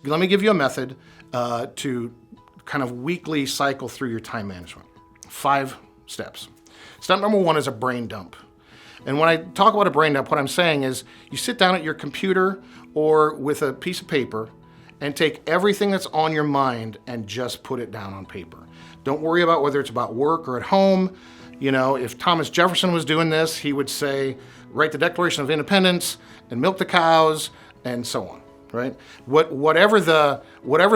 Let me give you a method to kind of weekly cycle through your time management. 5 steps. Step number 1 is a brain dump. And when I talk about a brain dump, what I'm saying is you sit down at your computer or with a piece of paper and take everything that's on your mind and just put it down on paper. Don't worry about whether it's about work or at home. You know, if Thomas Jefferson was doing this, he would say, write the Declaration of Independence and milk the cows and so on, right? Whatever's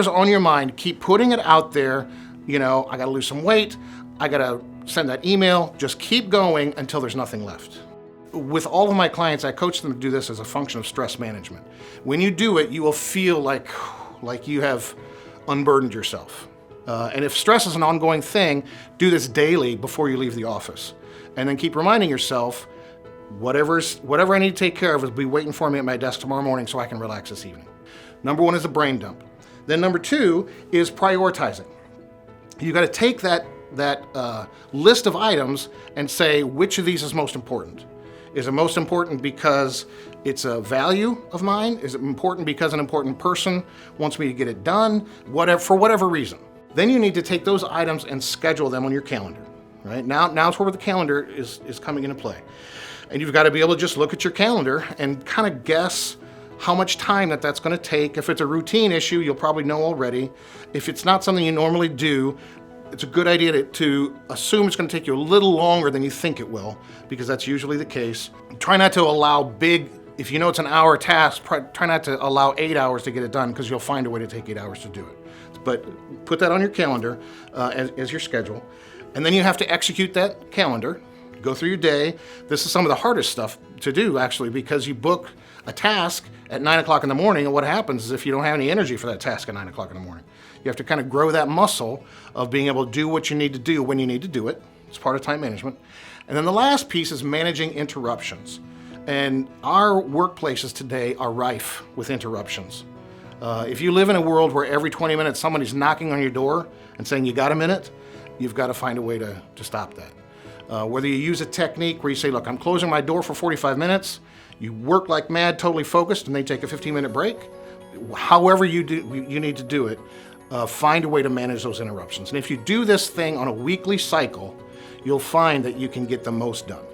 on your mind, keep putting it out there. You know, I gotta lose some weight, I gotta send that email, just keep going until there's nothing left. With all of my clients, I coach them to do this as a function of stress management. When you do it, you will feel like you have unburdened yourself. And if stress is an ongoing thing, do this daily before you leave the office. And then keep reminding yourself, whatever I need to take care of will be waiting for me at my desk tomorrow morning so I can relax this evening. Number 1 is a brain dump. Then number 2 is prioritizing. You gotta take that list of items and say, which of these is most important? Is it most important because it's a value of mine? Is it important because an important person wants me to get it done? For whatever reason. Then you need to take those items and schedule them on your calendar, right? Now it's where the calendar is coming into play. And you've got to be able to just look at your calendar and kind of guess how much time that's going to take. If it's a routine issue, you'll probably know already. If it's not something you normally do, it's a good idea to assume it's going to take you a little longer than you think it will, because that's usually the case. Try not to allow if you know it's an hour task, try not to allow 8 hours to get it done, because you'll find a way to take 8 hours to do it. But put that on your calendar as your schedule. And then you have to execute that calendar, go through your day. This is some of the hardest stuff to do, actually, because you book a task at 9 o'clock in the morning, and what happens is if you don't have any energy for that task at 9 o'clock in the morning, you have to kind of grow that muscle of being able to do what you need to do when you need to do it. It's part of time management. And then the last piece is managing interruptions. And our workplaces today are rife with interruptions. If you live in a world where every 20 minutes somebody's knocking on your door and saying, you got a minute, you've got to find a way to stop that. Whether you use a technique where you say, look, I'm closing my door for 45 minutes, you work like mad, totally focused, and they take a 15-minute break. However you need to do it, find a way to manage those interruptions. And if you do this thing on a weekly cycle, you'll find that you can get the most done.